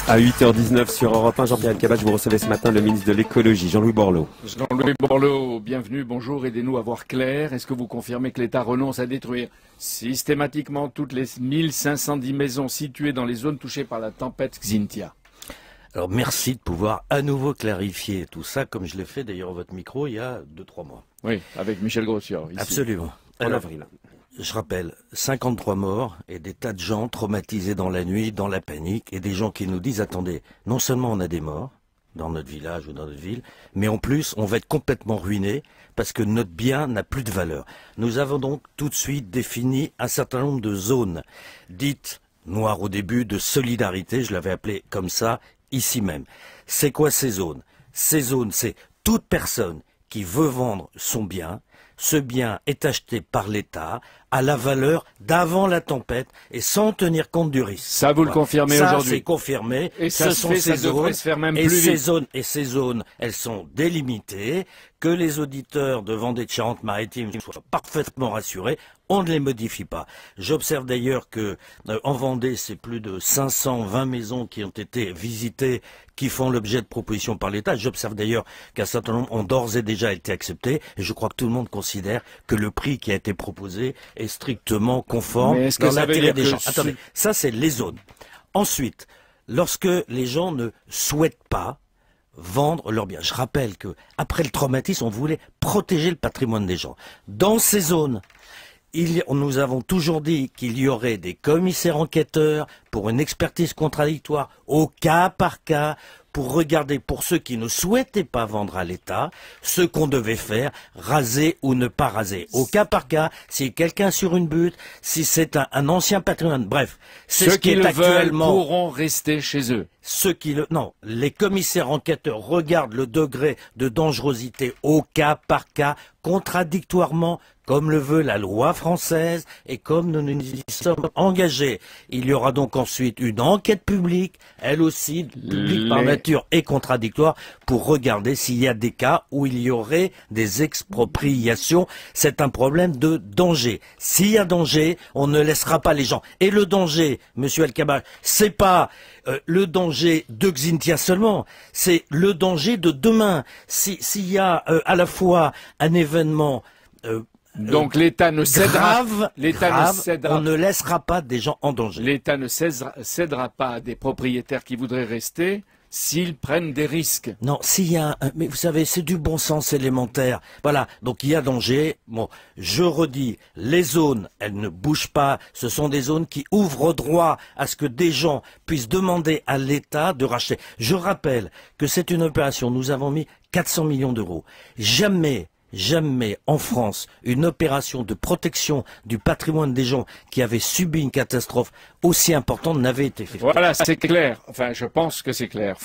À 8h19 sur Europe 1, Jean-Pierre Elkabbach, vous recevez ce matin le ministre de l'écologie, Jean-Louis Borloo. Jean-Louis Borloo, bienvenue, bonjour, aidez-nous à voir clair. Est-ce que vous confirmez que l'État renonce à détruire systématiquement toutes les 1510 maisons situées dans les zones touchées par la tempête Xynthia? Alors merci de pouvoir à nouveau clarifier tout ça, comme je l'ai fait d'ailleurs à votre micro il y a 2-3 mois. Oui, avec Michel Grossior. Ici. Absolument. En avril. Je rappelle, 53 morts et des tas de gens traumatisés dans la nuit, dans la panique, et des gens qui nous disent, attendez, non seulement on a des morts dans notre village ou dans notre ville, mais en plus on va être complètement ruiné parce que notre bien n'a plus de valeur. Nous avons donc tout de suite défini un certain nombre de zones, dites noires au début, de solidarité, je l'avais appelé comme ça, ici même. C'est quoi ces zones? Ces zones, c'est toute personne qui veut vendre son bien. Ce bien est acheté par l'État à la valeur d'avant la tempête et sans tenir compte du risque. Ça, vous le confirmez aujourd'hui? Ça, c'est confirmé. Et ça Ce sont ces devrait zones, se faire même et plus ces vite. zones, et ces zones, elles sont délimitées. Que les auditeurs de Vendée de Charente-Maritime soient parfaitement rassurés. On ne les modifie pas. J'observe d'ailleurs que en Vendée, c'est plus de 520 maisons qui ont été visitées, qui font l'objet de propositions par l'État. J'observe d'ailleurs qu'un certain nombre ont d'ores et déjà été acceptés. Et je crois que tout le monde considère que le prix qui a été proposé est strictement conforme dans l'intérêt des gens. Attendez, ça c'est les zones. Ensuite, lorsque les gens ne souhaitent pas vendre leurs biens. Je rappelle que après le traumatisme, on voulait protéger le patrimoine des gens. Dans ces zones, nous avons toujours dit qu'il y aurait des commissaires enquêteurs pour une expertise contradictoire au cas par cas, pour regarder pour ceux qui ne souhaitaient pas vendre à l'État, ce qu'on devait faire, raser ou ne pas raser. Au cas par cas, si quelqu'un sur une butte, si c'est un ancien patrimoine, bref. Ceux qui le veulent pourront rester chez eux. Non, les commissaires enquêteurs regardent le degré de dangerosité au cas par cas, contradictoirement, comme le veut la loi française et comme nous nous y sommes engagés. Il y aura donc ensuite une enquête publique, elle aussi, publique par nature et contradictoire, pour regarder s'il y a des cas où il y aurait des expropriations. C'est un problème de danger. S'il y a danger, on ne laissera pas les gens. Et le danger, monsieur Elkabbach, c'est pas le danger de Xynthia seulement, c'est le danger de demain. S'il y a à la fois un événement donc l'État ne cédera, on ne laissera pas des gens en danger. L'État ne cédera pas à des propriétaires qui voudraient rester s'ils prennent des risques. Non, s'il y a mais vous savez, c'est du bon sens élémentaire. Voilà, donc il y a danger. Bon, je redis, les zones, elles ne bougent pas. Ce sont des zones qui ouvrent droit à ce que des gens puissent demander à l'État de racheter. Je rappelle que c'est une opération, nous avons mis 400 millions d'euros. Jamais en France une opération de protection du patrimoine des gens qui avaient subi une catastrophe aussi importante n'avait été faite. Voilà, c'est clair. Enfin, je pense que c'est clair.